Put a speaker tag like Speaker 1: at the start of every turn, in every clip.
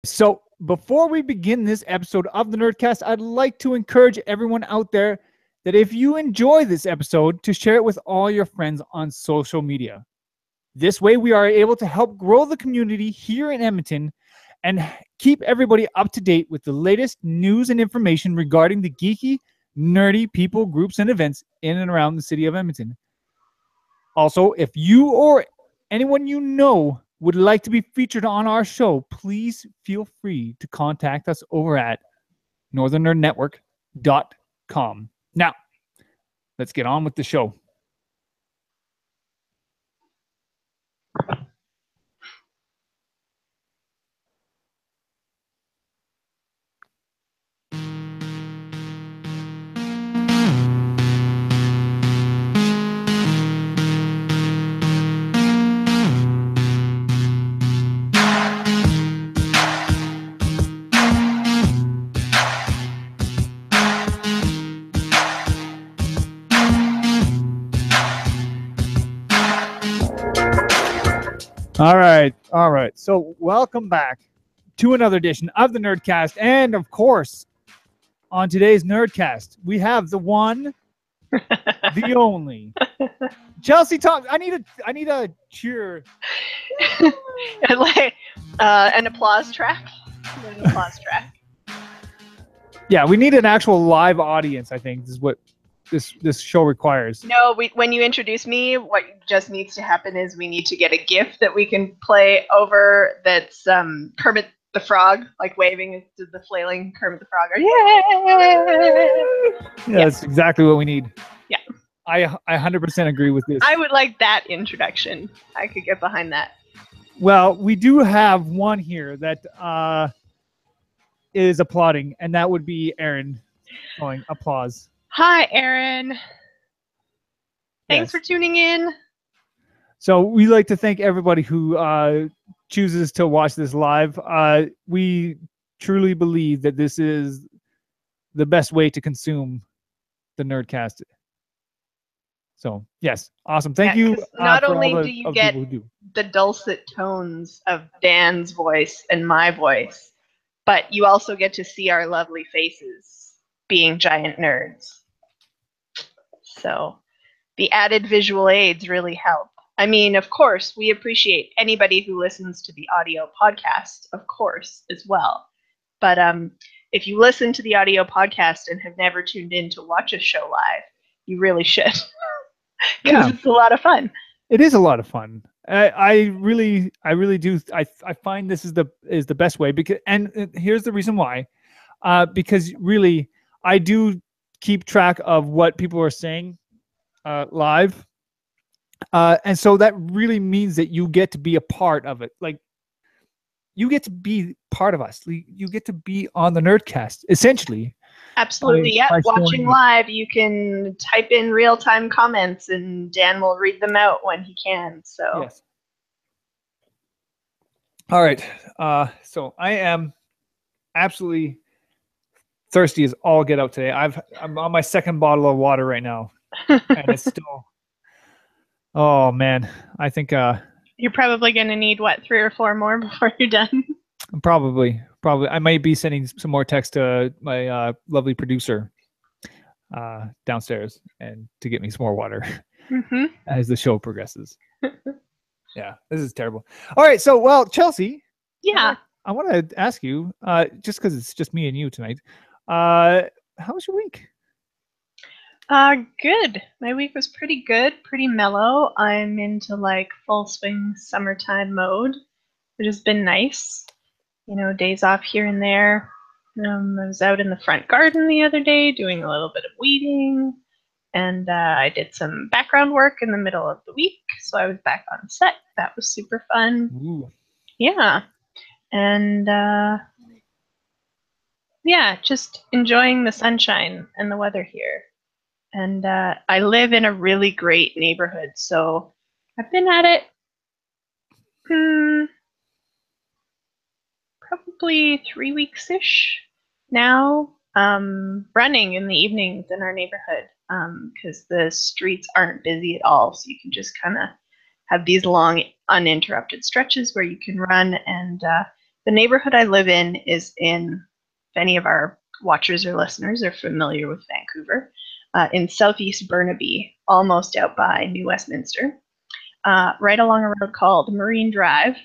Speaker 1: So before we begin this episode of the Nerdcast, I'd like to encourage everyone out there that if you enjoy this episode, to share it with all your friends on social media. This way, we are able to help grow the community here in Edmonton and keep everybody up to date with the latest news and information regarding the geeky, nerdy people, groups, and events in and around the city of Edmonton. Also, if you or anyone you know would like to be featured on our show, please feel free to contact us over at northernnerdnetwork.com. Now, let's get on with the show. All right. So welcome back to another edition of the Nerdcast. And of course, on today's Nerdcast, we have the one, the only, Chelsea Thompson. I need a cheer.
Speaker 2: Like an applause track. An applause track.
Speaker 1: Yeah, we need an actual live audience, I think, is what this show requires.
Speaker 2: No, when you introduce me, what just needs to happen is we need to get a GIF that we can play over that's Kermit the Frog, like waving to the flailing Kermit the Frog.
Speaker 1: Yeah, that's exactly what we need.
Speaker 2: Yeah.
Speaker 1: I 100% agree with this.
Speaker 2: I would like that introduction. I could get behind that.
Speaker 1: Well, we do have one here that is applauding, and that would be Aaron going applause.
Speaker 2: Hi, Aaron. Thanks for tuning in.
Speaker 1: So we like to thank everybody who chooses to watch this live. We truly believe that this is the best way to consume the Nerdcast. So, yes, awesome. Thank you.
Speaker 2: Not only do you get the dulcet tones of Dan's voice and my voice, but you also get to see our lovely faces being giant nerds. So the added visual aids really help. I mean, of course, we appreciate anybody who listens to the audio podcast, of course, as well. But if you listen to the audio podcast and have never tuned in to watch a show live, you really should. Because it's a lot of fun.
Speaker 1: It is a lot of fun. I really do. I find this is the best way, because, and here's the reason why. Because really, I do keep track of what people are saying live, and so that really means that you get to be a part of it. Like, you get to be part of us. You get to be on the Nerdcast, essentially.
Speaker 2: Absolutely, yeah. Watching live, you can type in real-time comments, and Dan will read them out when he can. So.
Speaker 1: Yes. All right. So I am absolutely thirsty as all get out today. I'm on my second bottle of water right now, and it's still. Oh man, I think
Speaker 2: you're probably gonna need 3 or 4 more before you're done.
Speaker 1: Probably. I might be sending some more text to my lovely producer downstairs and to get me some more water as the show progresses. Yeah, this is terrible. All right, so Chelsea.
Speaker 2: Yeah.
Speaker 1: I want to ask you, just because it's just me and you tonight. How was your week?
Speaker 2: Good. My week was pretty good, pretty mellow. I'm into full swing summertime mode, which has been nice. You know, days off here and there. I was out in the front garden the other day doing a little bit of weeding, and I did some background work in the middle of the week, so I was back on set. That was super fun.
Speaker 1: Ooh.
Speaker 2: Yeah. And just enjoying the sunshine and the weather here. And I live in a really great neighborhood, so I've been at it probably 3 weeks-ish now, running in the evenings in our neighborhood, because the streets aren't busy at all, so you can just kind of have these long uninterrupted stretches where you can run and the neighborhood I live in is in, if any of our watchers or listeners are familiar with Vancouver, in southeast Burnaby, almost out by New Westminster, right along a road called Marine Drive.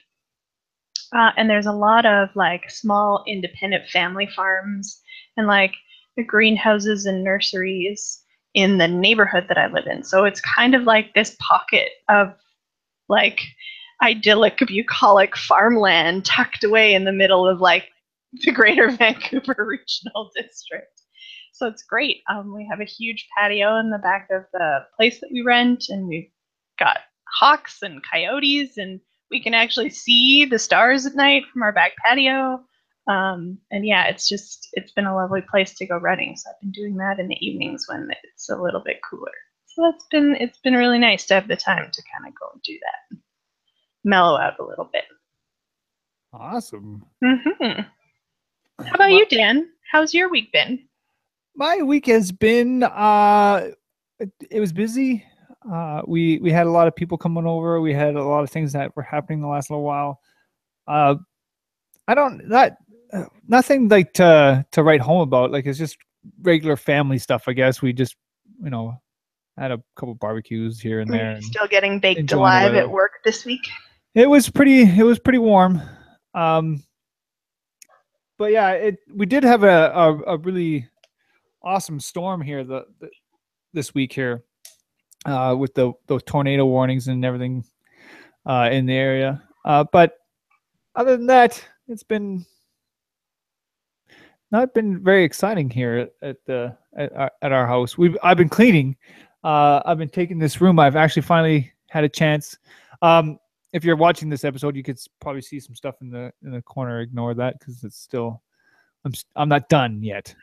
Speaker 2: And there's a lot of like small independent family farms and like the greenhouses and nurseries in the neighborhood that I live in. So it's kind of like this pocket of like idyllic, bucolic farmland tucked away in the middle of like the greater Vancouver Regional District. So it's great. We have a huge patio in the back of the place that we rent, and we've got hawks and coyotes, and we can actually see the stars at night from our back patio. And yeah, it's been a lovely place to go running. So I've been doing that in the evenings when it's a little bit cooler. So it's been really nice to have the time to kind of go and do that, mellow out a little bit.
Speaker 1: Awesome.
Speaker 2: Mm-hmm. How about you, Dan? How's your week been?
Speaker 1: My week has been it was busy. We had a lot of people coming over. We had a lot of things that were happening the last little while. Nothing like to write home about. Like, it's just regular family stuff, I guess. We just, had a couple barbecues here and there. And
Speaker 2: still getting baked alive at work this week?
Speaker 1: It was pretty warm. But yeah, we did have a really awesome storm here this week here, with those tornado warnings and everything in the area. But other than that, it's not been very exciting here at our house. I've been cleaning. I've been taking this room. I've actually finally had a chance. If you're watching this episode, you could probably see some stuff in the corner. Ignore that because it's still. I'm not done yet.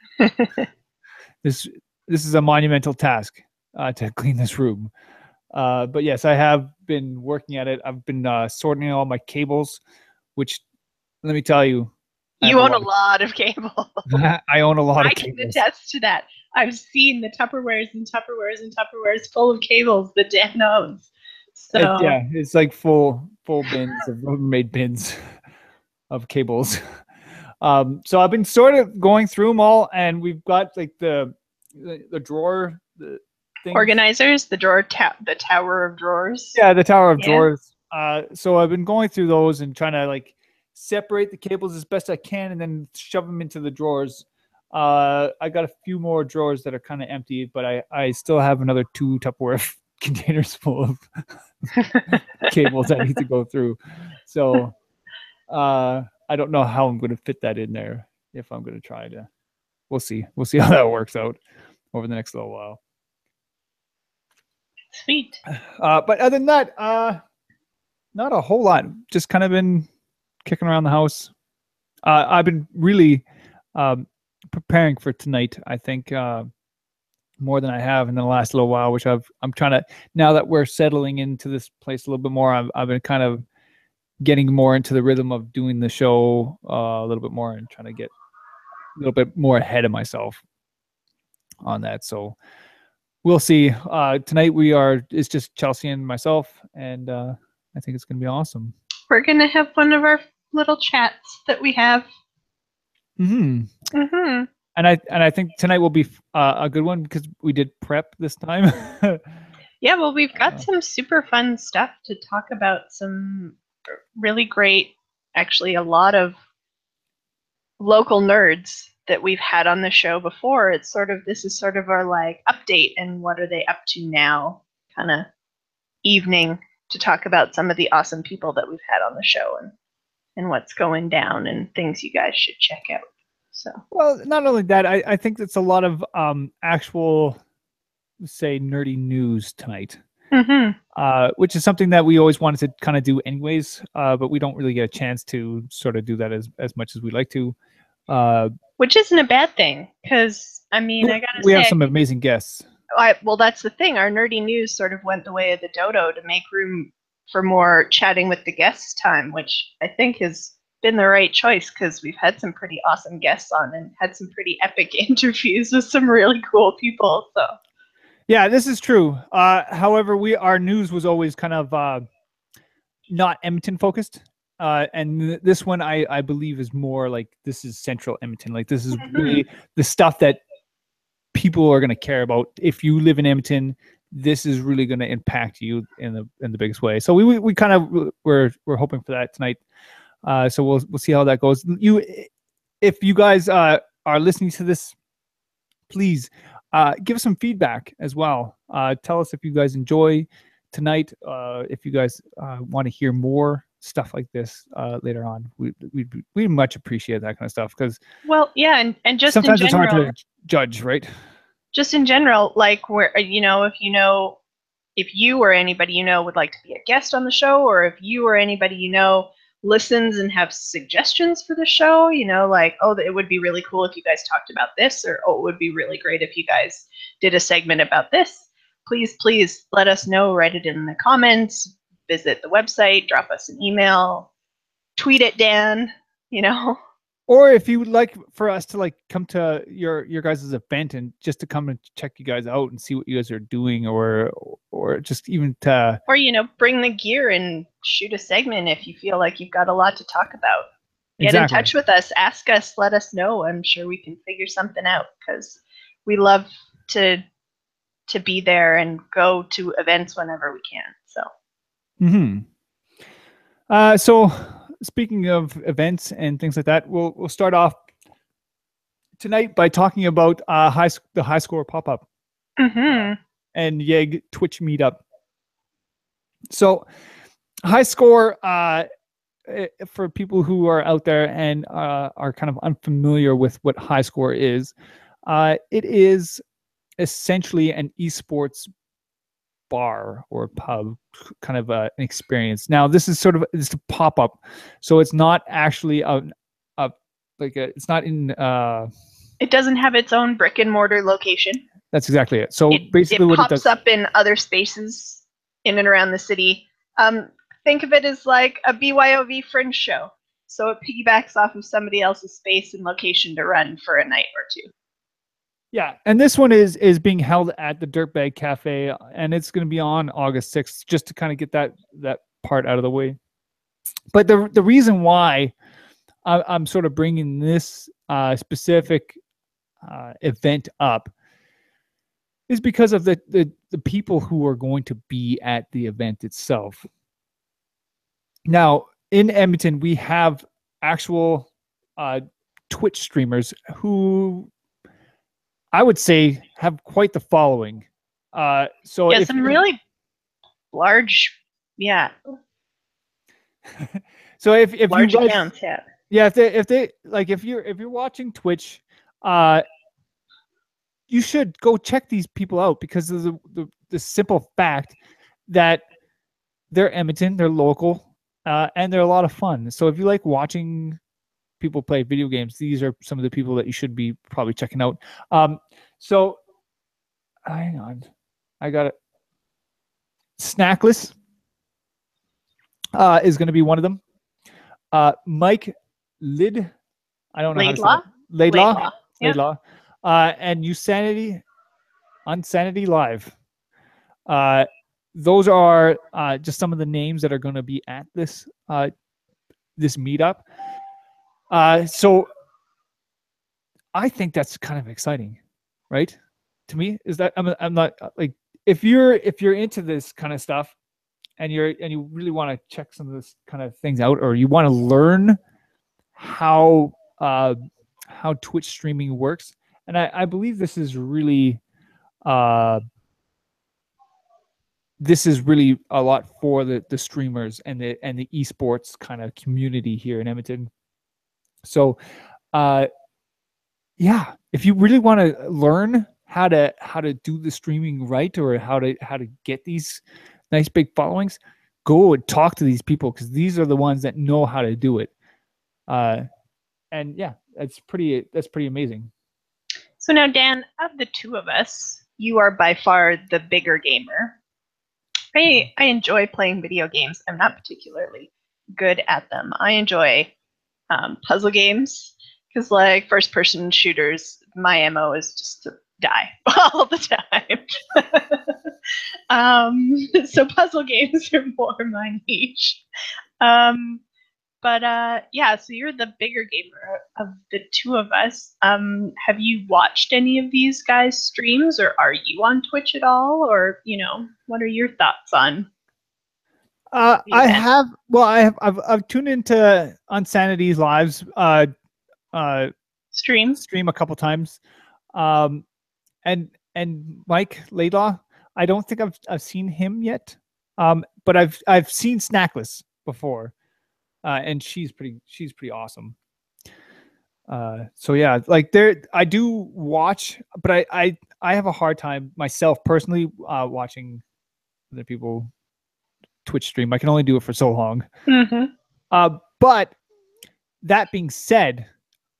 Speaker 1: This is a monumental task to clean this room. But yes, I have been working at it. I've been sorting all my cables, which, let me tell you,
Speaker 2: you own a lot of cables.
Speaker 1: I own a lot of cables.
Speaker 2: I can attest to that. I've seen the Tupperwares and Tupperwares and Tupperwares full of cables that Dan owns. So
Speaker 1: it's like full bins of Rubbermaid bins of cables. So I've been sort of going through them all, and we've got like the drawer, the things.
Speaker 2: Organizers, the tower of drawers.
Speaker 1: Yeah, the tower of drawers. So I've been going through those and trying to like separate the cables as best I can, and then shove them into the drawers. I got a few more drawers that are kind of empty, but I still have another 2 Tupperware containers full of cables I need to go through. So I don't know how I'm going to fit that in there. If I'm going to try to, we'll see how that works out over the next little while.
Speaker 2: Sweet.
Speaker 1: But other than that, not a whole lot. Just kind of been kicking around the house. I've been really preparing for tonight, I think, more than I have in the last little while, which I'm trying to, now that we're settling into this place a little bit more, I've been kind of getting more into the rhythm of doing the show a little bit more and trying to get a little bit more ahead of myself on that. So we'll see. Tonight it's just Chelsea and myself, and I think it's going to be awesome.
Speaker 2: We're going to have one of our little chats that we have.
Speaker 1: Mm-hmm. Mm-hmm. And I think tonight will be a good one because we did prep this time.
Speaker 2: Yeah, well, we've got some super fun stuff to talk about. Some really great, actually, a lot of local nerds that we've had on the show before. This is sort of our like update and what are they up to now kind of evening to talk about some of the awesome people that we've had on the show and what's going down and things you guys should check out. So,
Speaker 1: well, not only that, I think it's a lot of actual, say, nerdy news tonight. Mm-hmm. Which is something that we always wanted to kind of do anyways, but we don't really get a chance to sort of do that as much as we'd like to.
Speaker 2: Which isn't a bad thing, because, I mean, I gotta say,
Speaker 1: we have some amazing guests.
Speaker 2: Well, that's the thing. Our nerdy news sort of went the way of the dodo to make room for more chatting with the guests time, which I think has been the right choice because we've had some pretty awesome guests on and had some pretty epic interviews with some really cool people. So.
Speaker 1: Yeah, this is true. However, our news was always kind of not Edmonton focused. And this one I believe is more like this is central Edmonton. Like this is
Speaker 2: Mhm.
Speaker 1: really the stuff that people are going to care about. If you live in Edmonton, this is really going to impact you in the biggest way. So we kind of we're hoping for that tonight. So we'll see how that goes. If you guys are listening to this, please give us some feedback as well. Tell us if you guys enjoy tonight. If you guys want to hear more stuff like this later on, we much appreciate that kind of stuff, because
Speaker 2: Well, yeah, and just in
Speaker 1: sometimes it's hard
Speaker 2: general,
Speaker 1: to judge, right?
Speaker 2: just in general, like where if you or anybody would like to be a guest on the show, or if you or anybody listens and have suggestions for the show, like, oh, it would be really cool if you guys talked about this, or oh, it would be really great if you guys did a segment about this. Please let us know. Write it in the comments. Visit the website. Drop us an email. Tweet at Dan.
Speaker 1: Or if you would like for us to like come to your guys' event and just to come and check you guys out and see what you guys are doing, or just even to,
Speaker 2: or bring the gear and shoot a segment if you feel like you've got a lot to talk about. Get in touch with us, ask us, let us know. I'm sure we can figure something out, because we love to be there and go to events whenever we can.
Speaker 1: So speaking of events and things like that, we'll start off tonight by talking about the high score pop-up and YEG Twitch meetup. So high score, for people who are out there and are kind of unfamiliar with what high score is, it is essentially an esports bar or pub, kind of an experience. Now this is it's a pop-up, so it's not actually it's not in
Speaker 2: it doesn't have its own brick and mortar location.
Speaker 1: That's exactly it. So basically
Speaker 2: it
Speaker 1: what
Speaker 2: pops
Speaker 1: it does
Speaker 2: up in other spaces in and around the city. Think of it as like a BYOV fringe show, so it piggybacks off of somebody else's space and location to run for a night or two.
Speaker 1: Yeah, and this one is being held at the Dirtbag Cafe, and it's going to be on August 6th, just to kind of get that part out of the way. But the reason why I'm sort of bringing this specific event up is because of the people who are going to be at the event itself. Now, in Edmonton, we have actual Twitch streamers who I would say have quite the following. So
Speaker 2: yeah, some really large, yeah.
Speaker 1: So if
Speaker 2: large
Speaker 1: you guys,
Speaker 2: accounts, yeah.
Speaker 1: Yeah, if you're watching Twitch, you should go check these people out, because of the simple fact that they're Edmonton, they're local, and they're a lot of fun. So if you like watching people play video games, these are some of the people that you should be probably checking out. So hang on, I got it. Snackless is going to be one of them. Mike Lid, I don't know how to say it. Laidlaw. And Unsanity Live. Those are just some of the names that are going to be at this this meetup. So I think that's kind of exciting, right? To me, is that I'm not like, if you're into this kind of stuff and you really want to check some of this kind of things out, or you want to learn how Twitch streaming works, and I believe this is really a lot for the streamers and the esports kind of community here in Edmonton. So yeah, if you really want to learn how to do the streaming right, or how to get these nice big followings, go and talk to these people, because these are the ones that know how to do it. And yeah, that's pretty amazing.
Speaker 2: So now, Dan, of the two of us, you are by far the bigger gamer. I enjoy playing video games. I'm not particularly good at them. I enjoy puzzle games, because like first-person shooters, my MO is just to die all the time. So puzzle games are more my niche. But yeah, so you're the bigger gamer of the two of us. Have you watched any of these guys' streams, or are you on Twitch at all? Or, what are your thoughts on the event?
Speaker 1: I've tuned into Unsanity's lives
Speaker 2: Stream?
Speaker 1: stream a couple times. And Mike Laidlaw, I don't think I've seen him yet. But I've seen Snackless before. And she's pretty awesome. So yeah, like I do watch, but I have a hard time myself personally watching other people Twitch stream. I can only do it for so long. But that being said,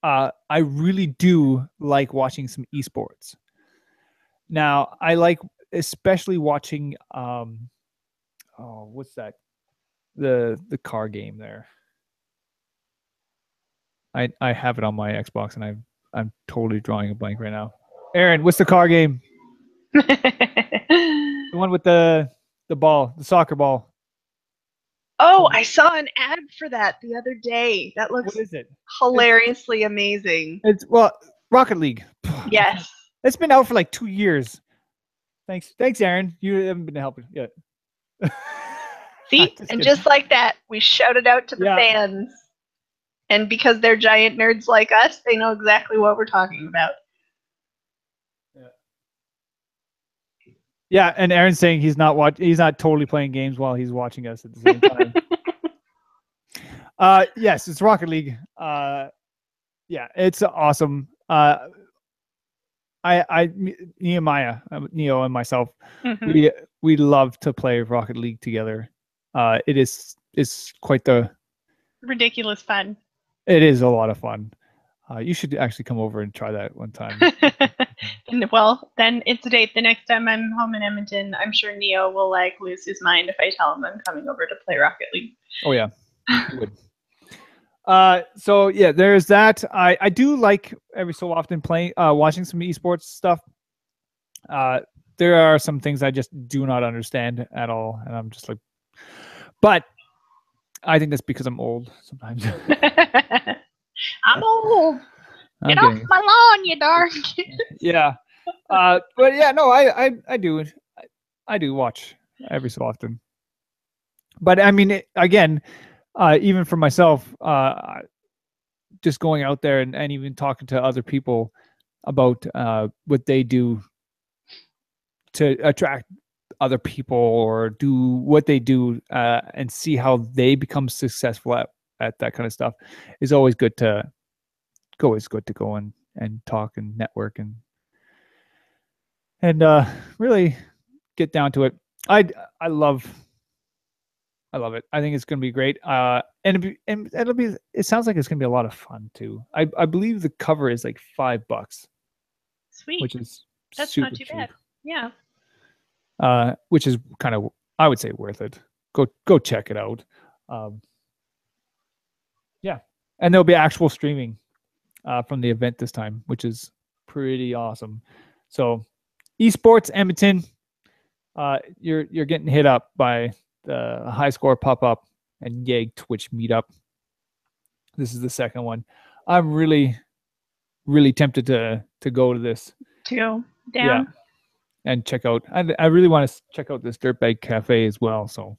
Speaker 1: I really do like watching some esports. Now, I like especially watching what's that? The car game there. I have it on my Xbox and I'm totally drawing a blank right now. Aaron, what's the car game? The one with the ball, the soccer ball.
Speaker 2: Oh, I saw an ad for that the other day. That looks
Speaker 1: What is it?
Speaker 2: hilariously amazing.
Speaker 1: It's Rocket League.
Speaker 2: Yes.
Speaker 1: It's been out for like 2 years. Thanks, Aaron. You haven't been helping yet.
Speaker 2: See, and just like that, we shouted out to the fans. And because they're giant nerds like us, they know exactly what we're talking about.
Speaker 1: Yeah, and Aaron's saying he's not totally playing games while he's watching us at the same time. Yes, it's Rocket League. Yeah, it's awesome. Nehemiah, Neo, and myself, we love to play Rocket League together. It's quite the
Speaker 2: ridiculous fun.
Speaker 1: It is a lot of fun. You should actually come over and try that one time.
Speaker 2: Well, then it's a date. The next time I'm home in Edmonton, I'm sure Neo will lose his mind if I tell him I'm coming over to play Rocket League.
Speaker 1: Oh yeah, he would. So yeah, there's that. I do like every so often watching some esports stuff. There are some things I just do not understand at all, and I'm just like, but I think that's because I'm old sometimes.
Speaker 2: I'm old. Get off my lawn, you darn kid.
Speaker 1: Yeah. But yeah, no, I do watch every so often. But I mean, again, even for myself, just going out there and even talking to other people about what they do to attract other people or do what they do and see how they become successful at that kind of stuff is always good to go and talk and network and really get down to it. I love it. I think it's going to be great. And it sounds like it's going to be a lot of fun too. I believe the cover is like $5.
Speaker 2: Sweet.
Speaker 1: Which is
Speaker 2: that's
Speaker 1: super
Speaker 2: not too
Speaker 1: cheap.
Speaker 2: bad. Yeah.
Speaker 1: Which is kind of, I would say, worth it. Go check it out. Yeah, and there'll be actual streaming from the event this time, which is pretty awesome. So, esports Edmonton, you're getting hit up by the High Score pop up and Yeg Twitch meetup. This is the second one. I'm really tempted to go to this.
Speaker 2: To go down.
Speaker 1: Yeah. And check out. I really want to check out this Dirtbag Cafe as well. So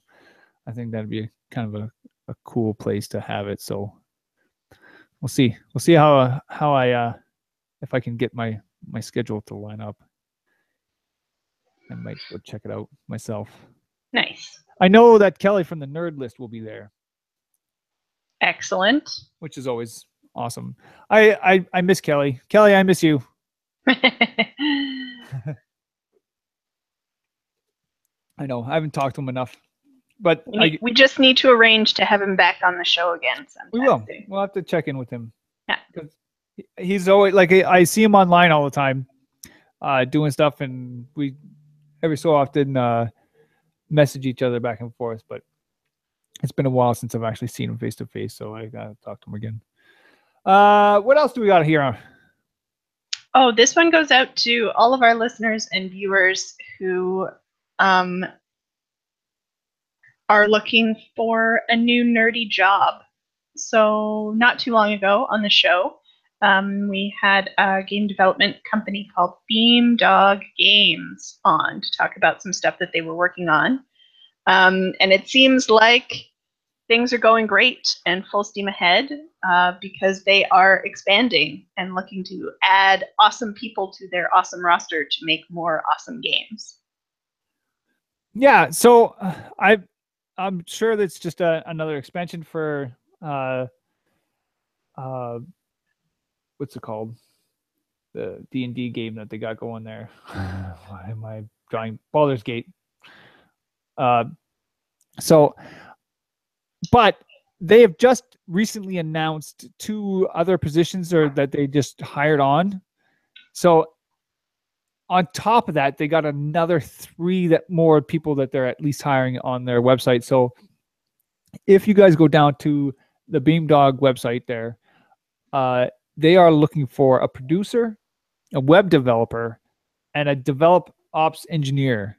Speaker 1: I think that'd be kind of a cool place to have it. So we'll see. We'll see how I if I can get my schedule to line up. I might go check it out myself.
Speaker 2: Nice.
Speaker 1: I know that Kelly from the Nerd List will be there.
Speaker 2: Excellent.
Speaker 1: Which is always awesome. I miss Kelly. Kelly, I miss you. I know. I haven't talked to him enough. But
Speaker 2: we just need to arrange to have him back on the show again sometime.
Speaker 1: We will.
Speaker 2: Soon.
Speaker 1: We'll have to check in with him.
Speaker 2: Yeah.
Speaker 1: Because he's always like, I see him online all the time doing stuff, and we every so often message each other back and forth, but it's been a while since I've actually seen him face to face, so I gotta talk to him again. What else do we got here?
Speaker 2: Oh, this one goes out to all of our listeners and viewers who are looking for a new nerdy job. So not too long ago on the show, we had a game development company called Beamdog Games on to talk about some stuff that they were working on. And it seems like things are going great and full steam ahead because they are expanding and looking to add awesome people to their awesome roster to make more awesome games.
Speaker 1: Yeah, so I'm sure that's just another expansion for what's it called? The D&D game that they got going there. Why am I drawing Baldur's Gate? So, but they have just recently announced 2 other positions that they just hired on. So on top of that, they got another 3 more people that they're at least hiring on their website. So if you guys go down to the Beamdog website there, they are looking for a producer, a web developer, and a develop ops engineer.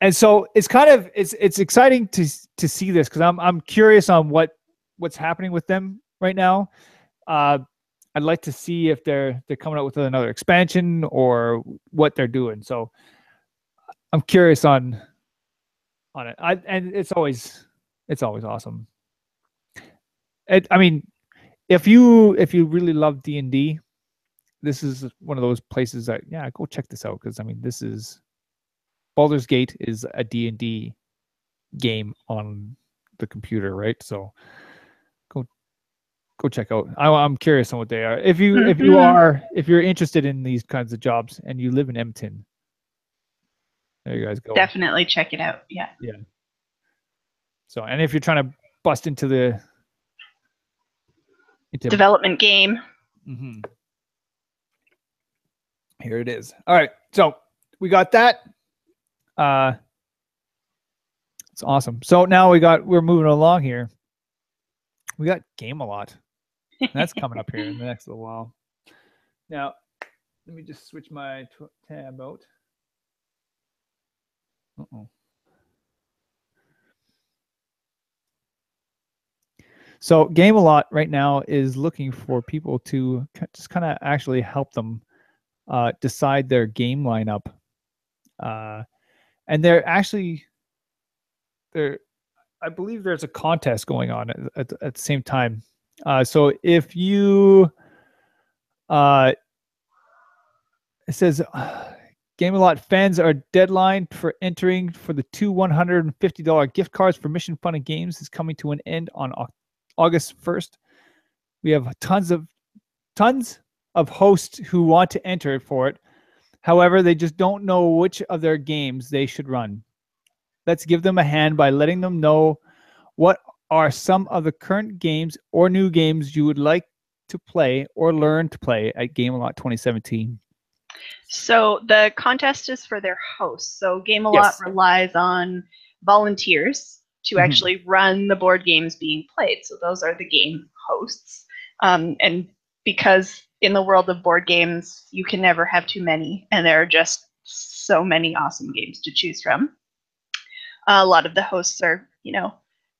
Speaker 1: And so it's kind of it's exciting to see this because I'm curious on what's happening with them right now. I'd like to see if they're coming out with another expansion or what they're doing. So I'm curious on it. And it's always awesome. I mean, if you really love D&D, this is one of those places that go check this out because I mean this is Baldur's Gate is a D&D game on the computer, right? So go check out. I'm curious on what they are. If you're interested in these kinds of jobs and you live in Edmonton, there you guys go.
Speaker 2: Definitely check it out. Yeah.
Speaker 1: Yeah. So, and if you're trying to bust into the
Speaker 2: development game,
Speaker 1: here it is. All right, so we got that. It's awesome. So now we're moving along here. We got Game-A-Lot. That's coming up here in the next little while. Now, let me just switch my tab out. So Game-A-Lot right now is looking for people to just kind of actually help them decide their game lineup. And I believe there's a contest going on at the same time. So if you, it says Game-A-Lot fans are deadline for entering for the 2 $150 gift cards for Mission Fun and Games is coming to an end on August 1st. We have tons of hosts who want to enter for it. However, they just don't know which of their games they should run. Let's give them a hand by letting them know what are some of the current games or new games you would like to play or learn to play at Game-A-Lot 2017.
Speaker 2: So the contest is for their hosts. So Game-A-Lot relies on volunteers to actually run the board games being played. So those are the game hosts. And because in the world of board games, you can never have too many, and there are just so many awesome games to choose from. A lot of the hosts are,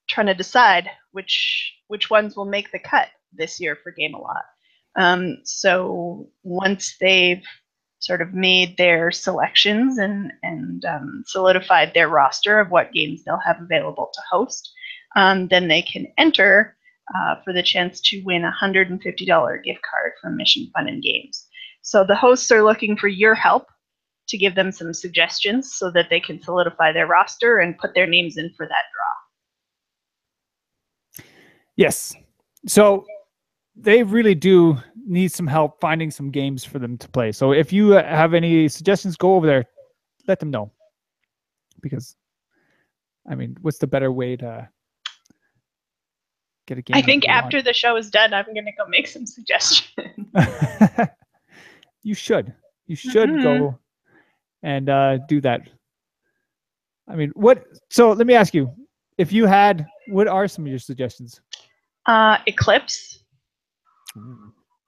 Speaker 2: trying to decide which ones will make the cut this year for Game-A-Lot. So once they've sort of made their selections and solidified their roster of what games they'll have available to host, then they can enter for the chance to win a $150 gift card from Mission Fun and Games. So the hosts are looking for your help to give them some suggestions so that they can solidify their roster and put their names in for that draw.
Speaker 1: Yes. So they really do need some help finding some games for them to play. So if you have any suggestions, go over there, let them know. Because, I mean, what's the better way to get a game?
Speaker 2: I think after the show is done, I'm going to go make some suggestions.
Speaker 1: You should go and do that. I mean, so let me ask you, if you had, what are some of your suggestions?
Speaker 2: Eclipse.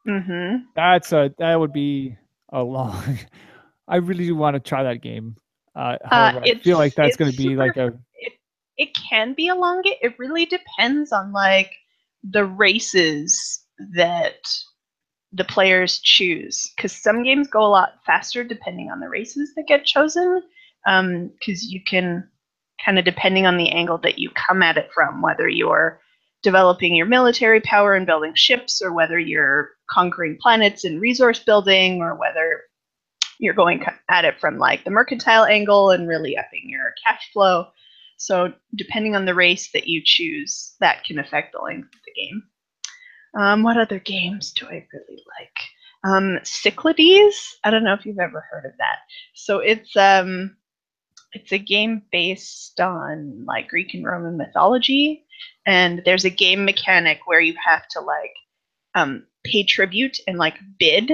Speaker 1: That would be a long. I really do want to try that game. However, I feel like that's going to be like a.
Speaker 2: It can be elongated. It really depends on like the races that the players choose, because some games go a lot faster depending on the races that get chosen, because you can kind of, depending on the angle that you come at it from, whether you're developing your military power and building ships, or whether you're conquering planets and resource building, or whether you're going at it from like the mercantile angle and really upping your cash flow. So depending on the race that you choose, that can affect the length of the game. What other games do I really like? Cyclades. I don't know if you've ever heard of that. So it's a game based on like Greek and Roman mythology, and there's a game mechanic where you have to like pay tribute and like bid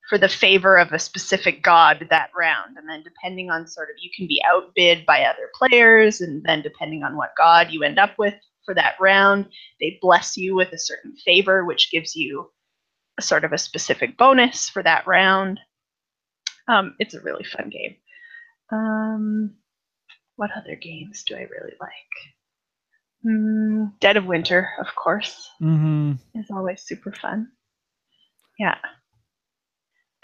Speaker 2: for the favor of a specific god that round, and then depending on sort of, you can be outbid by other players, and then depending on what god you end up with for that round, they bless you with a certain favor, which gives you a sort of a specific bonus for that round. It's a really fun game. What other games do I really like? Dead of Winter, of course, is always super fun. Yeah.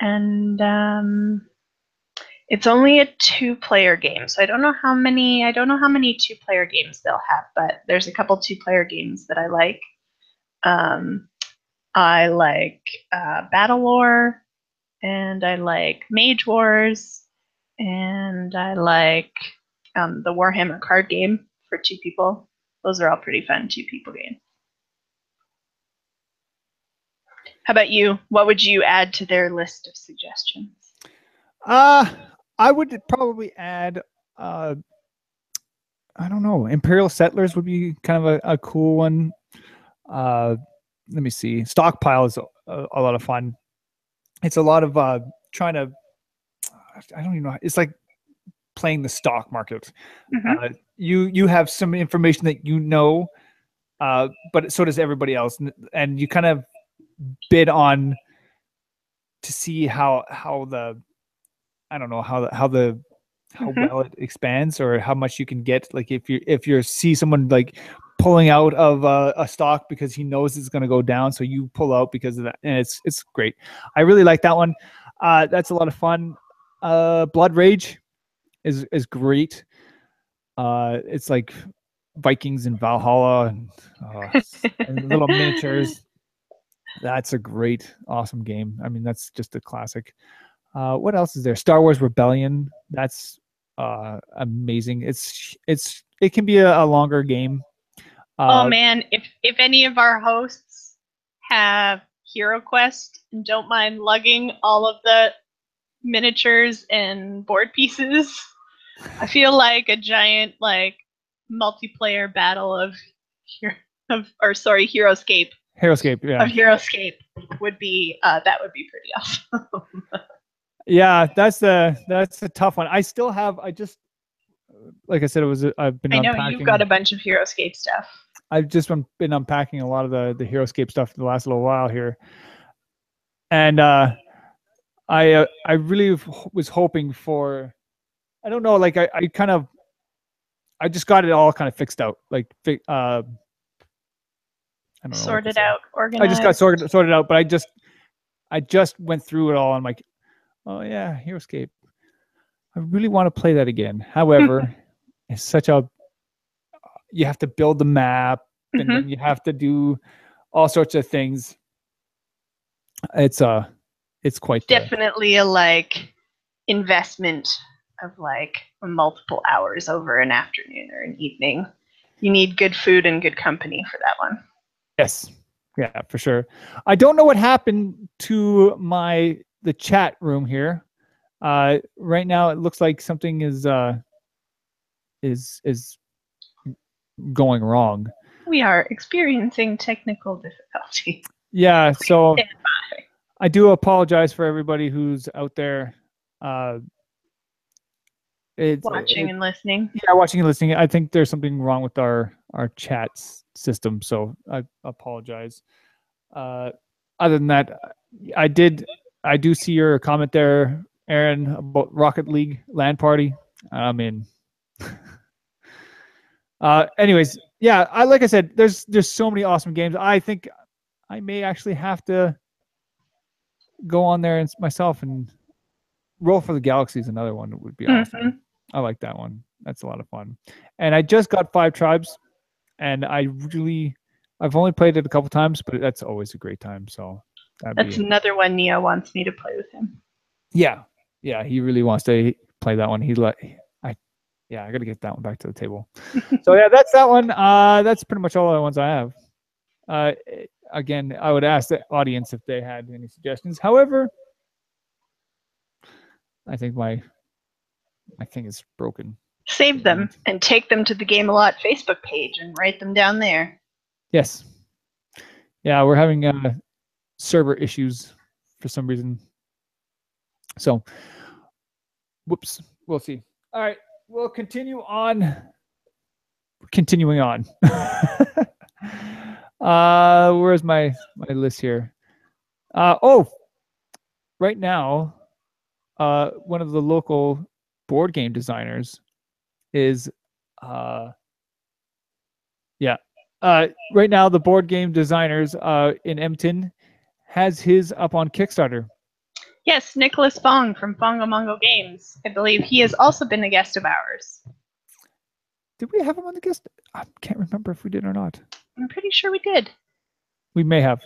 Speaker 2: And it's only a 2-player game, so I don't know how many 2-player games they'll have, but there's a couple 2-player games that I like. I like Battle Lore, and I like Mage Wars, and I like the Warhammer card game for 2 people. Those are all pretty fun 2-people games. How about you? What would you add to their list of suggestions?
Speaker 1: I would probably add, I don't know, Imperial Settlers would be kind of a cool one. Let me see. Stockpile is a lot of fun. It's a lot of trying to, I don't even know. It's like playing the stock market. You have some information that you know, but so does everybody else, and you kind of bid on to see how the, I don't know, how well it expands, or how much you can get. Like if you see someone like pulling out of a stock because he knows it's going to go down, so you pull out because of that, and it's great. I really like that one. That's a lot of fun. Blood Rage is great. It's like Vikings and Valhalla and little miniatures. That's a great, awesome game. I mean, that's just a classic. What else is there? Star Wars Rebellion. That's amazing. It can be a longer game.
Speaker 2: Oh man, if any of our hosts have Hero Quest and don't mind lugging all of the miniatures and board pieces, I feel like a giant like multiplayer battle of Heroescape.
Speaker 1: Yeah.
Speaker 2: Of Heroescape would be that would be pretty awesome.
Speaker 1: Yeah, that's a tough one. I just, like I said, I've been unpacking.
Speaker 2: I know you've got a bunch of Heroescape stuff.
Speaker 1: I've just been unpacking a lot of the Heroescape stuff the last little while here, and I really was hoping for, I don't know, like I just got it all kind of fixed out, like I don't know,
Speaker 2: sorted out, organized.
Speaker 1: I just got sorted out, but I just went through it all. I'm like, oh yeah, Heroescape. I really want to play that again. However, it's such you have to build the map, and then you have to do all sorts of things. It's quite
Speaker 2: definitely a like investment of like multiple hours over an afternoon or an evening. You need good food and good company for that one.
Speaker 1: Yes. Yeah, for sure. I don't know what happened to the chat room here. Right now it looks like something is going wrong.
Speaker 2: We are experiencing technical difficulty.
Speaker 1: Yeah, so I do apologize for everybody who's out there.
Speaker 2: Watching and listening.
Speaker 1: Yeah, watching and listening. I think there's something wrong with our chat system, so I apologize. Other than that, I do see your comment there, Aaron, about Rocket League LAN party. I'm in. Anyways, yeah, like I said, there's so many awesome games. I think I may actually have to go on there and myself and Roll for the Galaxy is another one that would be awesome. I like that one. That's a lot of fun. And I just got 5 Tribes, and I've only played it a couple times, but that's always a great time. So
Speaker 2: that's another one Neo wants me to play with him.
Speaker 1: Yeah, he really wants to play that one. I gotta get that one back to the table. So yeah, that's that one. That's pretty much all the ones I have. Again, I would ask the audience if they had any suggestions. However, I think my thing is broken.
Speaker 2: Save them and take them to the Game A Lot Facebook page and write them down there.
Speaker 1: Yes. Yeah, we're having server issues for some reason. So, whoops. We'll see. All right, we'll continue on. Continuing on. Where's my list here? Right now, one of the local board game designers is right now the board game designers in Edmonton has his up on Kickstarter.
Speaker 2: Yes, Nicholas Fong from Fongo Mongo Games. I believe he has also been a guest of ours.
Speaker 1: Did we have him on the guest? I can't remember if we did or not.
Speaker 2: I'm pretty sure we did.
Speaker 1: We may have.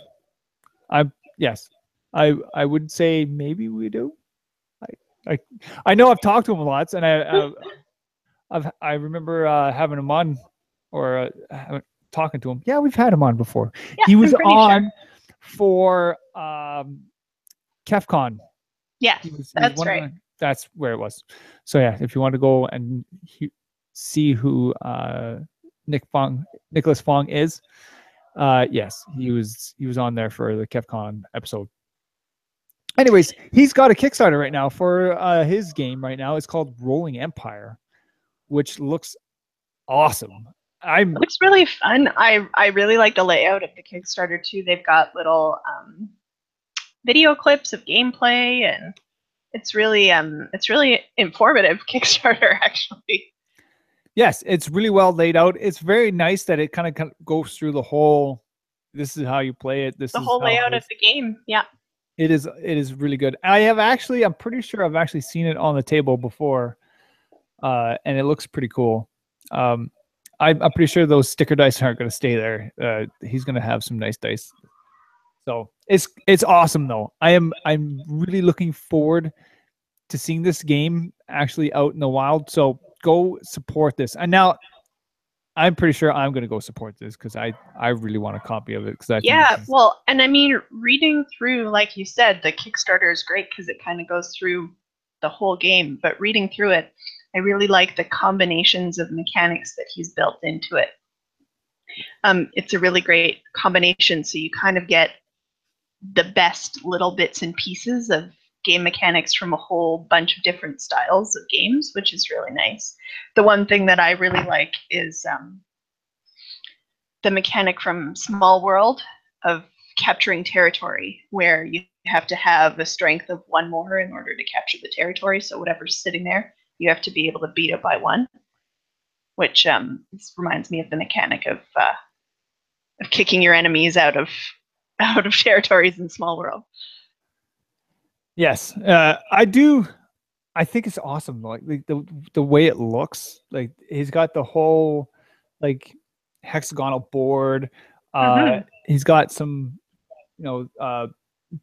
Speaker 1: Yes. I would say maybe we do. I know I've talked to him a lot, and I remember having him on or talking to him. Yeah, we've had him on before.
Speaker 2: Yeah,
Speaker 1: he was on for KefCon.
Speaker 2: Yes, that's right.
Speaker 1: That's where it was. So yeah, if you want to go and see who Nicholas Fong is, yes, he was on there for the KefCon episode. Anyways, he's got a Kickstarter right now for his game right now. It's called Rolling Empire, which looks awesome.
Speaker 2: It looks really fun. I really like the layout of the Kickstarter too. They've got little video clips of gameplay, and it's really informative Kickstarter actually.
Speaker 1: Yes, it's really well laid out. It's very nice that it kind of goes through the whole. This is how you play it. This is the
Speaker 2: whole layout of the game. Yeah.
Speaker 1: It is really good. I'm pretty sure I've actually seen it on the table before, and it looks pretty cool. I'm pretty sure those sticker dice aren't going to stay there. He's going to have some nice dice. So it's awesome though. I'm really looking forward to seeing this game actually out in the wild. So go support this. And now I'm pretty sure I'm going to go support this because I really want a copy of it.
Speaker 2: Well, and I mean, reading through, like you said, the Kickstarter is great because it kind of goes through the whole game. But reading through it, I really like the combinations of mechanics that he's built into it. It's a really great combination. So you kind of get the best little bits and pieces of game mechanics from a whole bunch of different styles of games, which is really nice. The one thing that I really like is the mechanic from Small World of capturing territory, where you have to have a strength of 1 more in order to capture the territory. So whatever's sitting there, you have to be able to beat it by 1, which reminds me of the mechanic of kicking your enemies out of territories in Small World.
Speaker 1: Yes, I do. I think it's awesome. Like the way it looks. Like he's got the whole like hexagonal board. He's got some,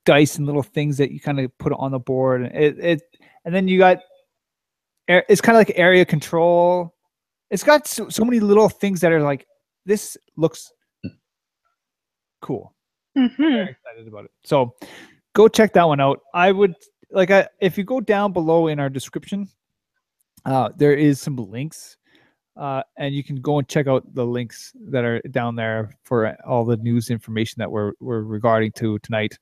Speaker 1: dice and little things that you kind of put on the board. And then you got. It's kind of like area control. It's got so many little things that are like, this looks cool. Very excited about it. So go check that one out. I would if you go down below in our description, there is some links, and you can go and check out the links that are down there for all the news information that we're regarding to tonight.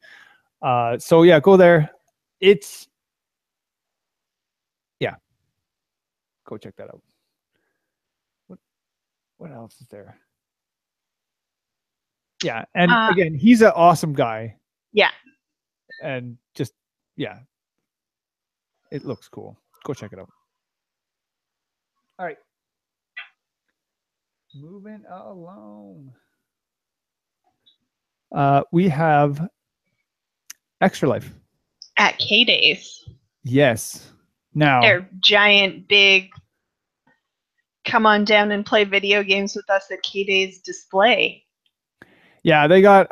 Speaker 1: So yeah, go there. Go check that out. What else is there? Yeah, and again, he's an awesome guy.
Speaker 2: Yeah.
Speaker 1: And just it looks cool. Go check it out. All right. Moving along. We have Extra Life.
Speaker 2: At K-Days.
Speaker 1: Yes. Now,
Speaker 2: They're giant, big, come on down and play video games with us at K-Days display.
Speaker 1: yeah, they got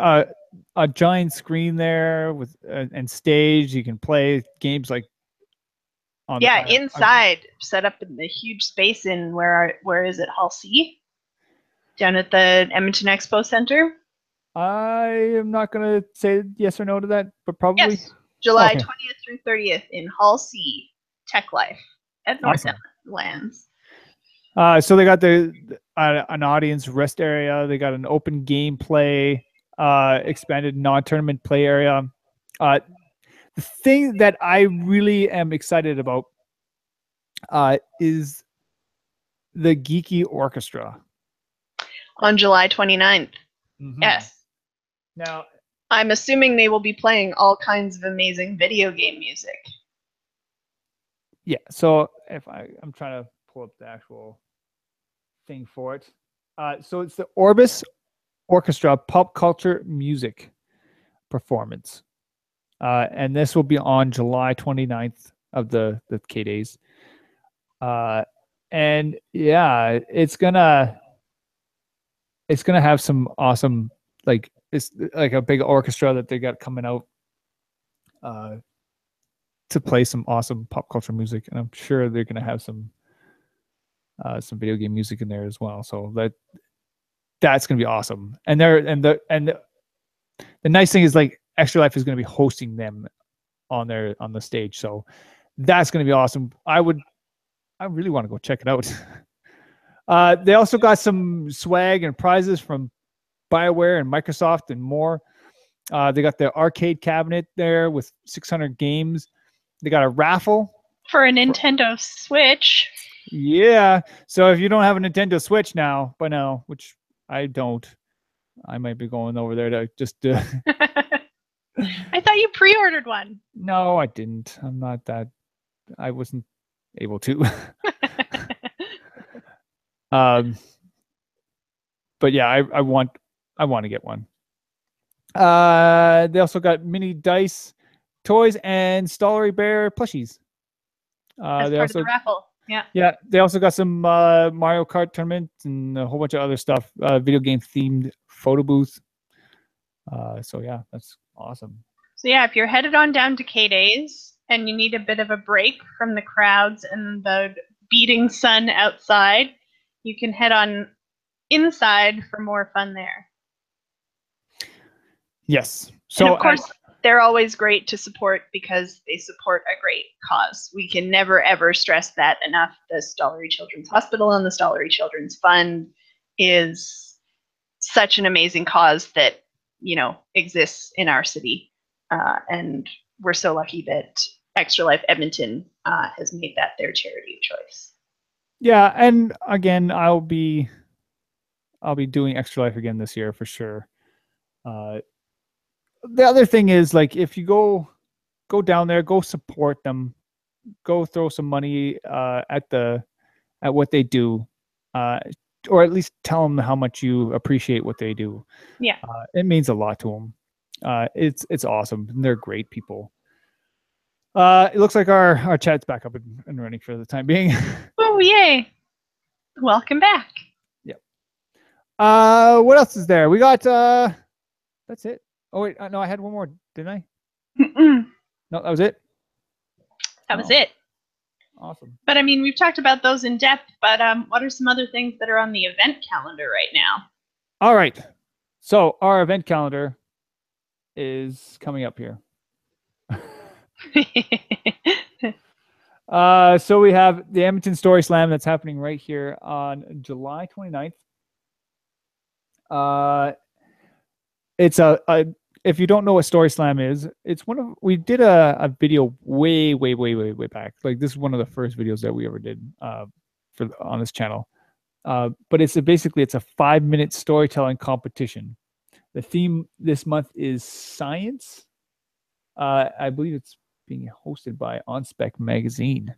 Speaker 1: a giant screen there with and stage. You can play games like on
Speaker 2: inside, set up in the huge space in where is it, Hall C? Down at the Edmonton Expo Center?
Speaker 1: I am not going to say yes or no to that, but probably.
Speaker 2: Yes, July
Speaker 1: Okay.
Speaker 2: 20th through 30th in Hall C, Tech Life at North
Speaker 1: Awesome.
Speaker 2: Lands.
Speaker 1: So they got an audience rest area. They got an open gameplay, expanded non-tournament play area. The thing that I really am excited about is the Geeky Orchestra.
Speaker 2: On July 29th.
Speaker 1: Mm-hmm.
Speaker 2: Yes.
Speaker 1: Now,
Speaker 2: I'm assuming they will be playing all kinds of amazing video game music.
Speaker 1: Yeah, so if I'm trying to pull up the actual thing for it. So it's the Orbis Orchestra Pop Culture Music Performance. And this will be on July 29th of the K-Days. And yeah, it's gonna have some awesome, like, it's like a big orchestra that they got coming out to play some awesome pop culture music, and I'm sure they're gonna have some video game music in there as well. So that's gonna be awesome. And the nice thing is, like, Extra Life is gonna be hosting them on the stage, so that's gonna be awesome. I really want to go check it out. They also got some swag and prizes from BioWare and Microsoft and more. They got the arcade cabinet there with 600 games. They got a raffle
Speaker 2: for a Nintendo Switch.
Speaker 1: Yeah. So if you don't have a Nintendo Switch now, by now, which I don't, I might be going over there to just
Speaker 2: I thought you pre-ordered one.
Speaker 1: No, I didn't. I'm not that. I wasn't able to. But yeah, I want to get one. They also got mini dice, toys, and Stollery Bear plushies.
Speaker 2: As
Speaker 1: they
Speaker 2: part
Speaker 1: also
Speaker 2: of the raffle. Yeah.
Speaker 1: Yeah, they also got some Mario Kart tournament and a whole bunch of other stuff. Video game themed photo booth. So yeah, that's awesome.
Speaker 2: So yeah, if you're headed on down to K-Days and you need a bit of a break from the crowds and the beating sun outside, you can head on inside for more fun there.
Speaker 1: Yes.
Speaker 2: So, and of course, they're always great to support because they support a great cause. We can never, ever stress that enough. The Stollery Children's Hospital and the Stollery Children's Fund is such an amazing cause that, you know, exists in our city. And we're so lucky that Extra Life Edmonton has made that their charity of choice.
Speaker 1: Yeah, and again, I'll be doing Extra Life again this year for sure. The other thing is, like, if you go down there, go support them, go throw some money at what they do, or at least tell them how much you appreciate what they do.
Speaker 2: Yeah,
Speaker 1: it means a lot to them. It's awesome. They're great people. It looks like our chat's back up and running for the time being.
Speaker 2: Oh, yay! Welcome back.
Speaker 1: Yep. What else is there? We got that's it. Oh wait, no, I had one more, didn't I?
Speaker 2: Mm-mm.
Speaker 1: No, that was it.
Speaker 2: That was it.
Speaker 1: Awesome.
Speaker 2: But I mean, we've talked about those in depth. But what are some other things that are on the event calendar right now?
Speaker 1: All right. So our event calendar is coming up here. So we have the Edmonton Story Slam that's happening right here on July 29th. It's if you don't know what Story Slam is, it's we did a video way back. Like, this is one of the first videos that we ever did on this channel. But it's basically a 5-minute storytelling competition. The theme this month is science. I believe it's being hosted by OnSpec Magazine.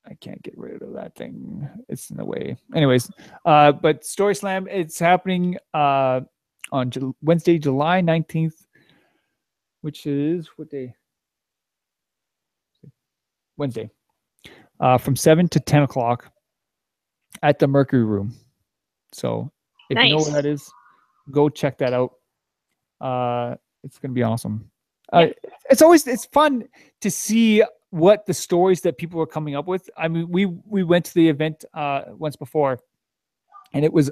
Speaker 1: I can't get rid of that thing. It's in the way. Anyways, but Story Slam, it's happening on Wednesday, July 19th, which is what day? Wednesday, from 7 to 10 o'clock at the Mercury Room. So if you know where that is, go check that out. It's going to be awesome. It's fun to see what the stories that people are coming up with. I mean, we went to the event once before, and it was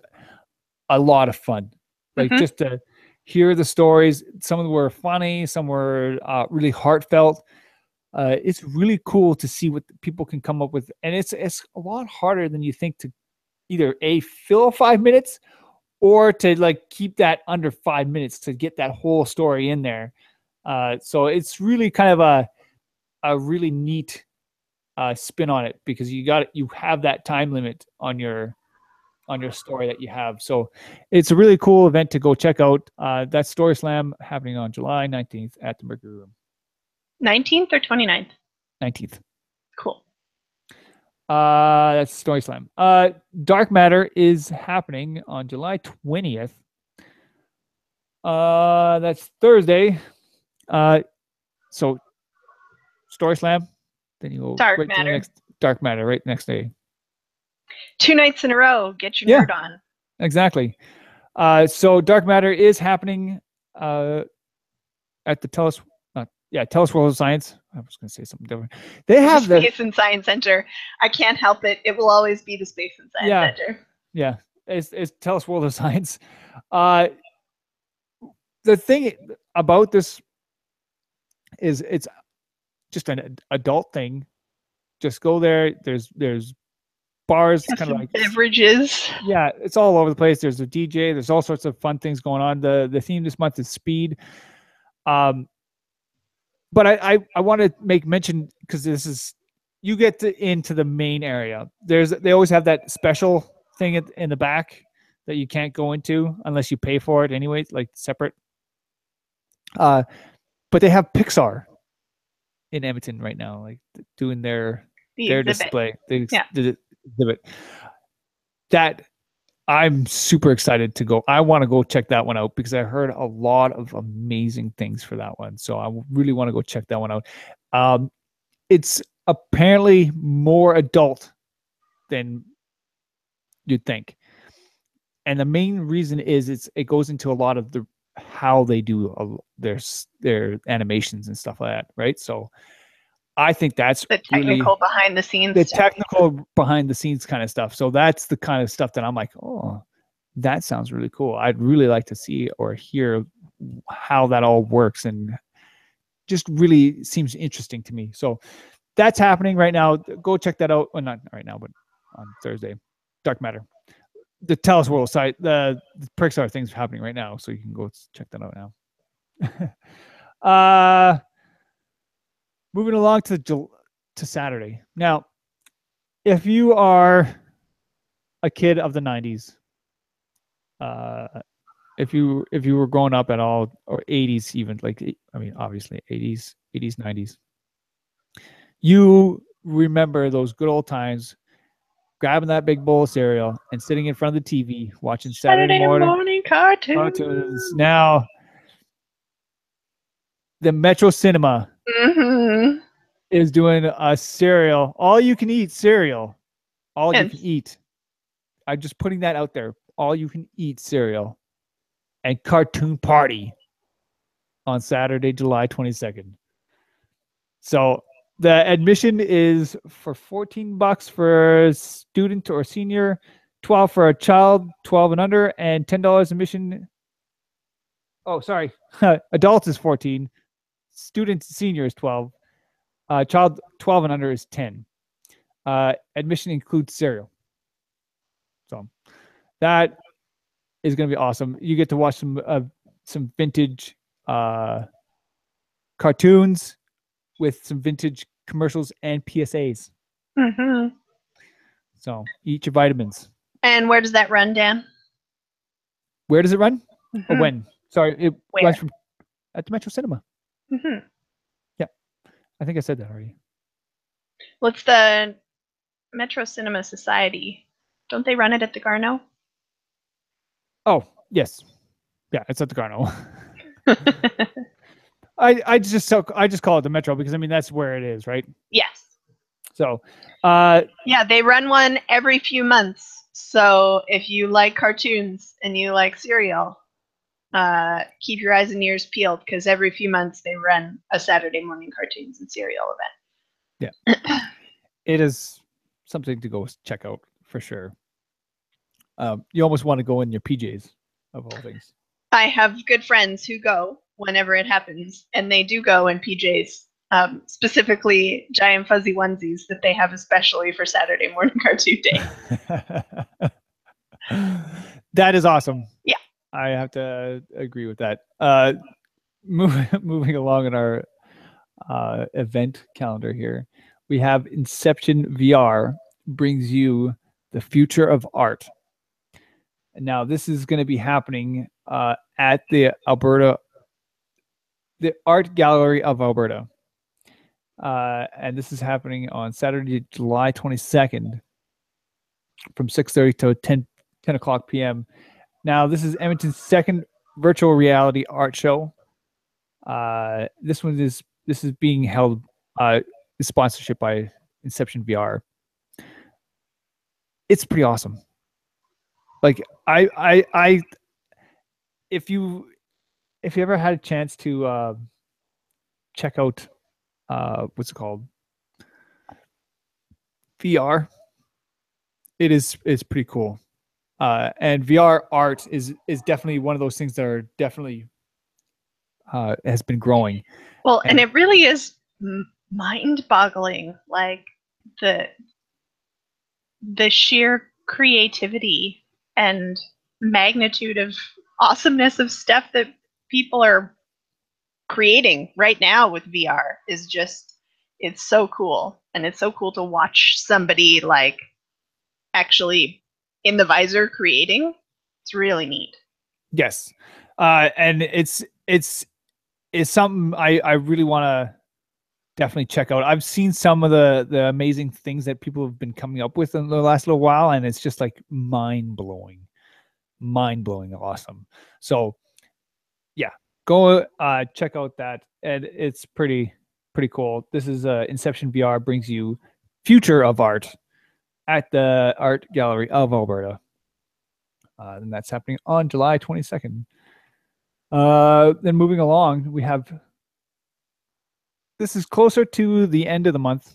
Speaker 1: a lot of fun. Like just to hear the stories. Some of them were funny, some were really heartfelt. It's really cool to see what people can come up with, and it's a lot harder than you think to either fill 5 minutes or to like keep that under 5 minutes to get that whole story in there. So it's really kind of a really neat spin on it, because you have that time limit on your story that you have. So it's a really cool event to go check out. That Story Slam happening on July 19th at the Mercury Room.
Speaker 2: 19th or 29th?
Speaker 1: 19th.
Speaker 2: Cool.
Speaker 1: That's Story Slam. Dark Matter is happening on July 20th. That's Thursday. So Story Slam, then you go
Speaker 2: Dark
Speaker 1: right
Speaker 2: Matter.
Speaker 1: to the next Dark Matter right next day.
Speaker 2: 2 nights in a row. Get your nerd on.
Speaker 1: Exactly. So Dark Matter is happening at the Telus World of Science. I was going to say something different. They have
Speaker 2: the Space and Science Center. I can't help it. It will always be the Space and Science Center. Yeah, it's Telus World of Science. The thing about this is it's just an adult thing. Just go there. There's bars, kind of like beverages.
Speaker 1: Yeah, it's all over the place. There's a DJ. There's all sorts of fun things going on. The theme this month is speed. But I want to make mention, because this is, you get into the main area. They always have that special thing in the back that you can't go into unless you pay for it anyway, like separate. But they have Pixar in Edmonton right now, like doing their display. The exhibit. That I'm super excited to go. I want to go check that one out because I heard a lot of amazing things for that one. So I really want to go check that one out. It's apparently more adult than you'd think. And the main reason is it goes into a lot of how they do their animations and stuff like that, right? So I think that's
Speaker 2: the technical behind the scenes.
Speaker 1: Technical behind the scenes kind of stuff. So that's the kind of stuff that I'm like, oh, that sounds really cool. I'd really like to see or hear how that all works, and just really seems interesting to me. So that's happening right now. Go check that out. Well, not right now, but on Thursday. Dark Matter. The Telus World site, the Pixar thing's happening right now, so you can go check that out now. Moving along to Saturday. Now, if you are a kid of the 90s, if you were growing up at all, or 80s even, obviously 80s, 90s, you remember those good old times grabbing that big bowl of cereal and sitting in front of the TV watching Saturday morning cartoons. Now, the Metro Cinema is doing a cereal, all you can eat cereal. All you can eat. I'm just putting that out there. All you can eat cereal and cartoon party on Saturday, July 22nd. So the admission is for $14 for a student or senior, $12 for a child, 12 and under, and $10 admission. Oh, sorry. Adults is $14. Student senior is $12. Child 12 and under is $10. Admission includes cereal. So that is going to be awesome. You get to watch some vintage cartoons with some vintage commercials and PSAs. So eat your vitamins.
Speaker 2: And where does that run, Dan?
Speaker 1: Where does it run? Or when? Sorry, it runs from at the Metro Cinema. Yeah, I think I said that already.
Speaker 2: What's the Metro Cinema Society. Don't they run it at the Garno?
Speaker 1: Oh, yes. Yeah, it's at the Garno. I just call it the Metro because I mean that's where it is, right?
Speaker 2: Yes.
Speaker 1: So,
Speaker 2: yeah, they run one every few months. So if you like cartoons and you like cereal, keep your eyes and ears peeled because every few months they run a Saturday morning cartoons and cereal event.
Speaker 1: Yeah, it is something to go check out for sure. You almost want to go in your PJs of all things.
Speaker 2: I have good friends who go whenever it happens, and they do go in PJs, specifically giant fuzzy onesies that they have especially for Saturday morning cartoon day.
Speaker 1: That is awesome.
Speaker 2: Yeah.
Speaker 1: I have to agree with that. Moving along in our event calendar here, we have Inception VR brings you the future of art. Now, this is going to be happening at the Art Gallery of Alberta. And this is happening on Saturday, July 22nd from 6:30 to 10 o'clock p.m. Now, this is Edmonton's second virtual reality art show. This is being held sponsorship by Inception VR. It's pretty awesome. Like I if you ever had a chance to check out what's it called, VR, it's pretty cool. And VR art is definitely one of those things that are definitely has been growing.
Speaker 2: Well, and it really is mind-boggling, like the sheer creativity and magnitude of awesomeness of stuff that people are creating right now with VR is just, it's so cool. And it's so cool to watch somebody like actually in the visor creating. It's really neat.
Speaker 1: Yes. And it's something I really want to definitely check out. I've seen some of the amazing things that people have been coming up with in the last little while, and it's just like mind-blowing awesome. So yeah, go check out that, and it's pretty cool. This is Inception VR brings you future of art at the Art Gallery of Alberta. And that's happening on July 22nd. Then moving along, we have, this is closer to the end of the month,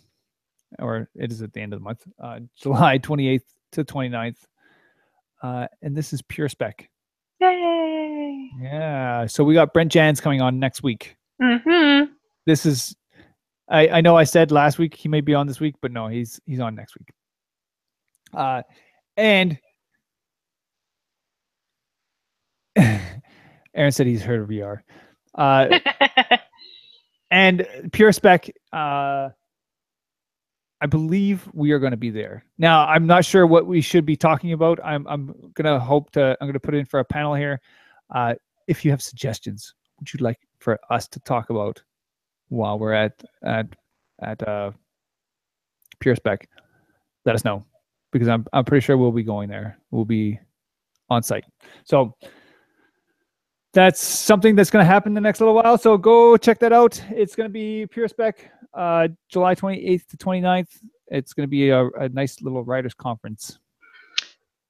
Speaker 1: or it is at the end of the month, July 28th to 29th. And this is Pure Spec.
Speaker 2: Yay!
Speaker 1: Yeah. So we got Brent Jans coming on next week.
Speaker 2: Mm-hmm.
Speaker 1: This is, I know I said last week he may be on this week, but no, he's on next week. And Aaron said he's heard of VR. And Pure Spec, I believe we are going to be there. Now, I'm not sure what we should be talking about. I'm going to put it in for a panel here. If you have suggestions, would you like for us to talk about while we're at Pure Spec, let us know, because I'm pretty sure we'll be going there. We'll be on site. So that's something that's going to happen in the next little while. So go check that out. It's going to be Pure Spec, July 28th to 29th. It's going to be a nice little writers conference.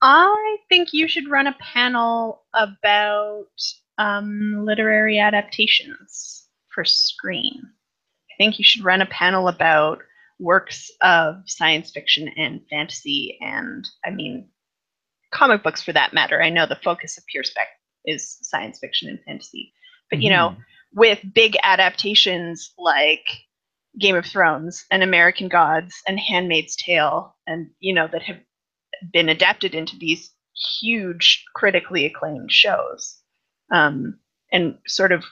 Speaker 2: I think you should run a panel about literary adaptations for screen. I think you should run a panel about works of science fiction and fantasy, and I mean, comic books for that matter. I know the focus of Pure Spec is science fiction and fantasy, but you know, with big adaptations like Game of Thrones and American Gods and Handmaid's Tale, and you know, that have been adapted into these huge critically acclaimed shows, and sort of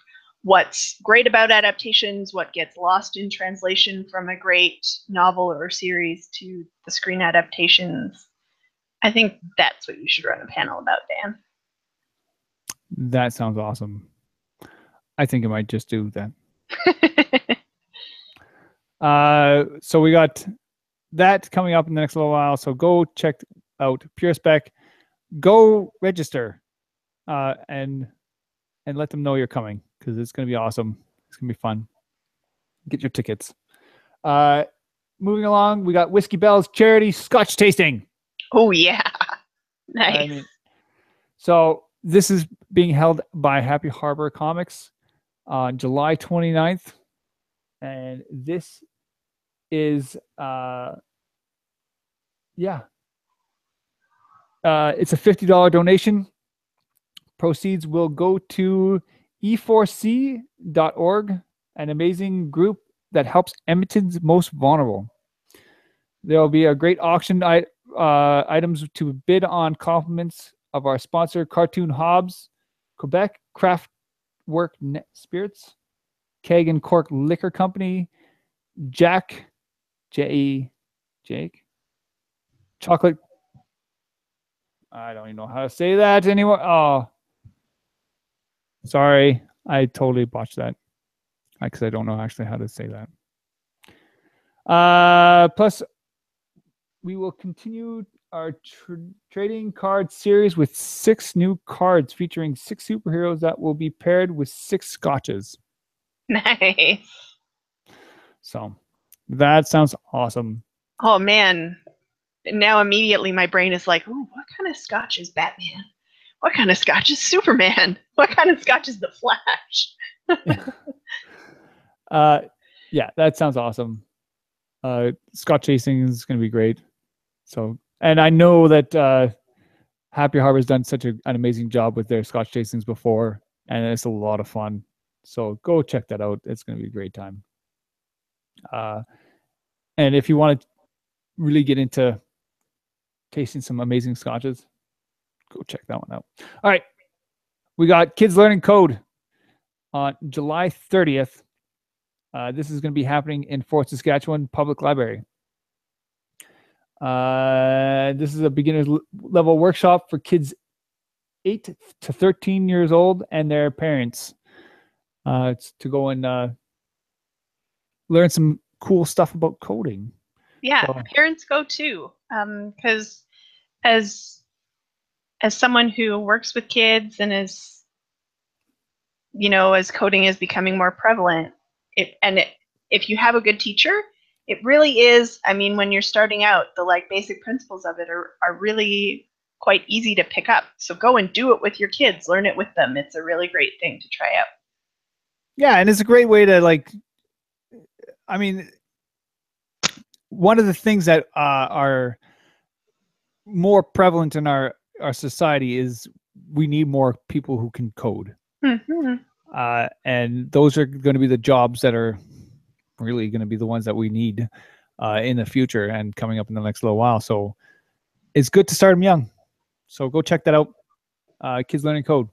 Speaker 2: what's great about adaptations, what gets lost in translation from a great novel or series to the screen adaptations. I think that's what you should run a panel about, Dan.
Speaker 1: That sounds awesome. I think I might just do that. So we got that's coming up in the next little while. So go check out Pure Spec. Go register, and let them know you're coming, because it's going to be awesome. It's going to be fun. Get your tickets. Moving along, we got Whiskey Bell's charity Scotch tasting.
Speaker 2: Oh yeah, nice.
Speaker 1: I mean, so this is being held by Happy Harbor Comics on July 29th, and this is it's a $50 donation. Proceeds will go to e4c.org, an amazing group that helps Edmonton's most vulnerable. There will be a great auction items to bid on compliments of our sponsor, Cartoon Hobbs, Quebec Craft Work Spirits, Keg and Cork Liquor Company, Jake, Chocolate. I don't even know how to say that anymore. Oh, sorry. I totally botched that, because I don't know actually how to say that. Plus, we will continue our trading card series with 6 new cards featuring 6 superheroes that will be paired with 6 scotches.
Speaker 2: Nice.
Speaker 1: So that sounds awesome.
Speaker 2: Oh man. Now immediately my brain is like, ooh, what kind of scotch is Batman? What kind of scotch is Superman? What kind of scotch is the Flash?
Speaker 1: Yeah, that sounds awesome. Scotch chasing is going to be great. So, and I know that Happy Harbor's done such an amazing job with their Scotch chasings before, and it's a lot of fun. So go check that out. It's going to be a great time. And if you want to really get into tasting some amazing scotches, go check that one out. All right. We got Kids Learning Code on July 30th. This is going to be happening in Fort Saskatchewan Public Library. This is a beginner's level workshop for kids 8 to 13 years old and their parents. It's to go and learn some cool stuff about coding.
Speaker 2: Yeah, so parents go too. Because as someone who works with kids and as coding is becoming more prevalent, if you have a good teacher, it really is. I mean, when you're starting out, the basic principles of it are really quite easy to pick up. So go and do it with your kids. Learn it with them. It's a really great thing to try out.
Speaker 1: Yeah, and it's a great way to I mean, one of the things that are more prevalent in our society is we need more people who can code.
Speaker 2: Mm-hmm.
Speaker 1: And those are going to be the jobs that are really going to be the ones that we need in the future and coming up in the next little while. So it's good to start them young. So go check that out. Kids Learning Code.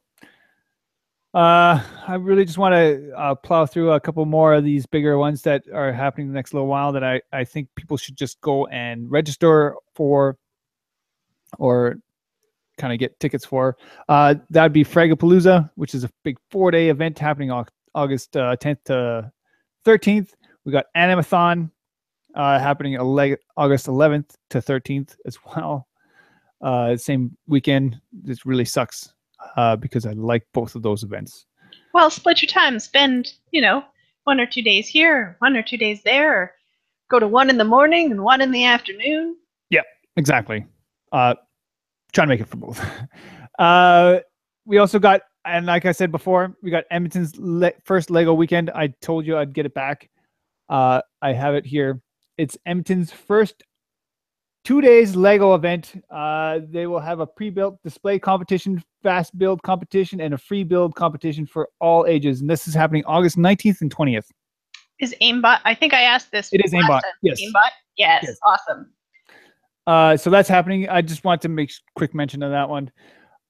Speaker 1: I really just want to plow through a couple more of these bigger ones that are happening the next little while that I think people should just go and register for or kind of get tickets for. That'd be Fragapalooza, which is a big 4-day event happening August 10th to 13th. We got Animathon happening August 11th to 13th as well. Same weekend. This really sucks because I like both of those events.
Speaker 2: Well, split your time. Spend, 1 or 2 days here, 1 or 2 days there. Go to one in the morning and 1 in the afternoon.
Speaker 1: Yeah, exactly. Try to make it for both. We also got, and like I said before, we got Edmonton's first Lego weekend. I told you I'd get it back. I have it here. It's Edmonton's first 2 days Lego event. They will have a pre-built display competition, fast build competition, and a free build competition for all ages. And this is happening August 19th and 20th.
Speaker 2: Is aimbot? I think I asked this.
Speaker 1: It is aimbot. Yes.
Speaker 2: Aimbot? Yes. Awesome.
Speaker 1: So that's happening. I just want to make quick mention of that one.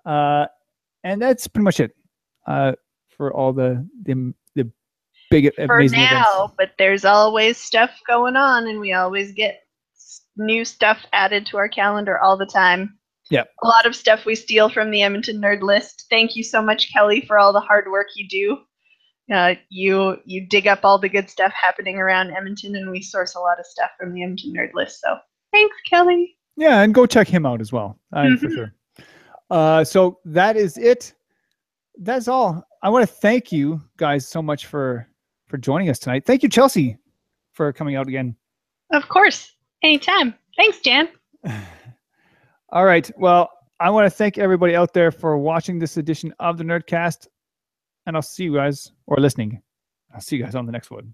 Speaker 1: And that's pretty much it for all the big
Speaker 2: for
Speaker 1: amazing
Speaker 2: now,
Speaker 1: events.
Speaker 2: But there's always stuff going on, and we always get new stuff added to our calendar all the time.
Speaker 1: Yeah.
Speaker 2: A lot of stuff we steal from the Edmonton Nerd List. Thank you so much, Kelly, for all the hard work you do. You dig up all the good stuff happening around Edmonton, and we source a lot of stuff from the Edmonton Nerd List. So thanks, Kelly.
Speaker 1: Yeah, and go check him out as well, for sure. So that is it. That's all. I want to thank you guys so much for joining us tonight. Thank you, Chelsea, for coming out again.
Speaker 2: Of course. Anytime. Thanks, Jan.
Speaker 1: All right. Well, I want to thank everybody out there for watching this edition of the Nerdcast. And I'll see you guys, or listening. I'll see you guys on the next one.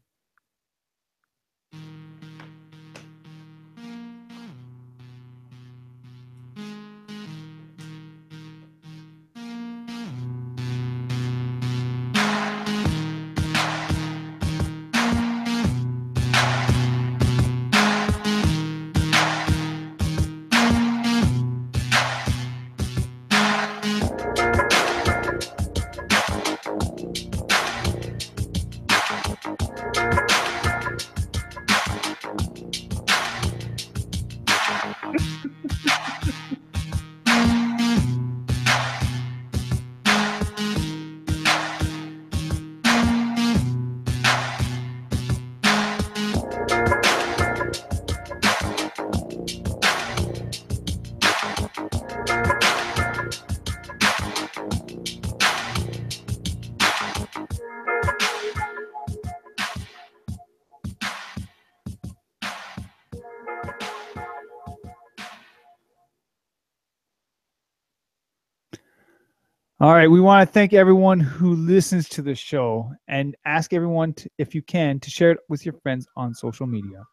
Speaker 1: All right, we want to thank everyone who listens to the show and ask everyone, if you can, to share it with your friends on social media.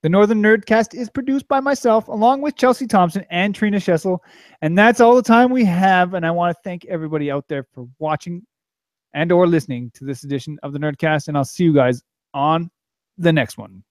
Speaker 1: The Northern Nerdcast is produced by myself, along with Chelsea Thompson and Trina Schessel, and that's all the time we have, and I want to thank everybody out there for watching and or listening to this edition of the Nerdcast, and I'll see you guys on the next one.